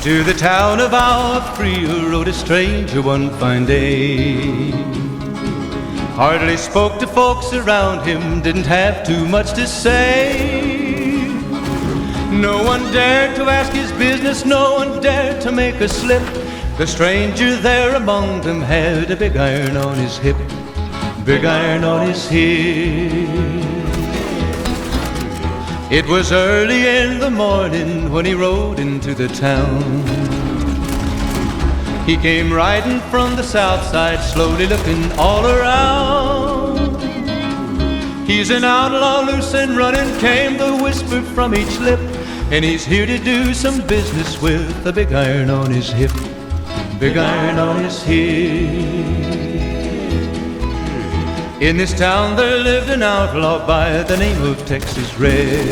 To the town of our Frio rode a stranger one fine day. Hardly spoke to folks around him, didn't have too much to say. No one dared to ask his business, no one dared to make a slip. The stranger there among them had a big iron on his hip, big iron on his hip. It was early in the morning when he rode into the town. He came riding from the south side, slowly looking all around. He's an outlaw, loose and running, came the whisper from each lip, and he's here to do some business with a big iron on his hip, big iron on his hip. In this town there lived an outlaw by the name of Texas Red.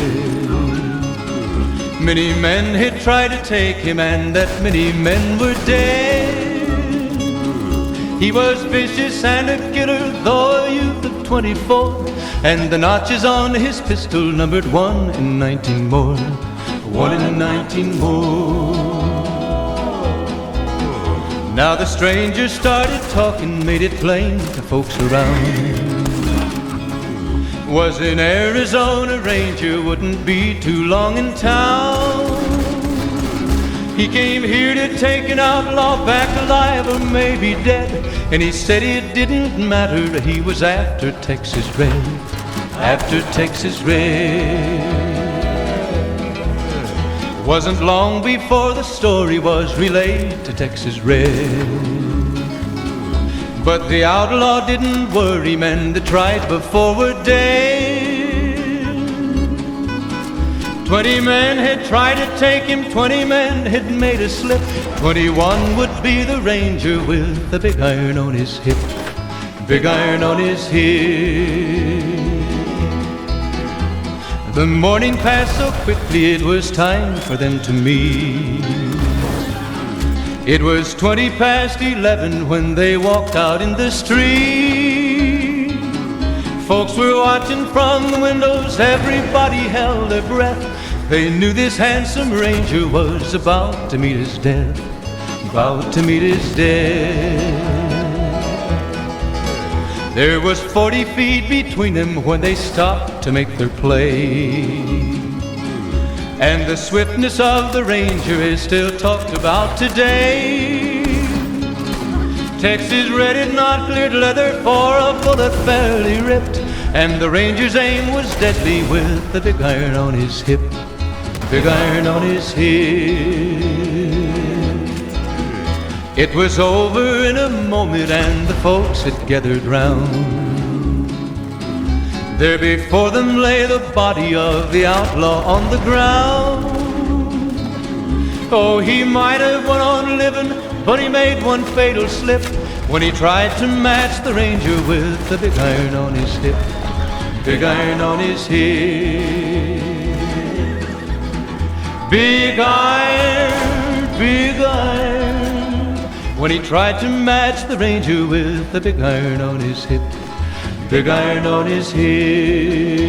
Many men had tried to take him, and that many men were dead. He was vicious and a killer, though a youth of 24, and the notches on his pistol numbered 1 in 19 more, 1 in 19 more. Now the stranger started talking, made it plain to folks around. Was an Arizona ranger, wouldn't be too long in town. He came here to take an outlaw back alive or maybe dead, and he said it didn't matter, he was after Texas Red, after Texas Red. Wasn't long before the story was relayed to Texas Red. But the outlaw didn't worry, men that tried before were dead. 20 men had tried to take him, 20 men had made a slip. 21 would be the ranger with the big iron on his hip, big iron on his hip. The morning passed so quickly, it was time for them to meet. It was 20 past 11 when they walked out in the street. Folks were watching from the windows, everybody held their breath. They knew this handsome ranger was about to meet his death, about to meet his death. There was 40 feet between them when they stopped to make their play. And the swiftness of the ranger is still talked about today. Texas Red had not cleared leather for a bullet fairly ripped, and the ranger's aim was deadly with the big iron on his hip, big iron on his hip. It was over in a moment and the folks had gathered round. There before them lay the body of the outlaw on the ground. Oh, he might have went on living, but he made one fatal slip when he tried to match the ranger with the big iron on his hip, big iron on his hip. Big iron, big iron, when he tried to match the ranger with the big iron on his hip, big iron on his hip.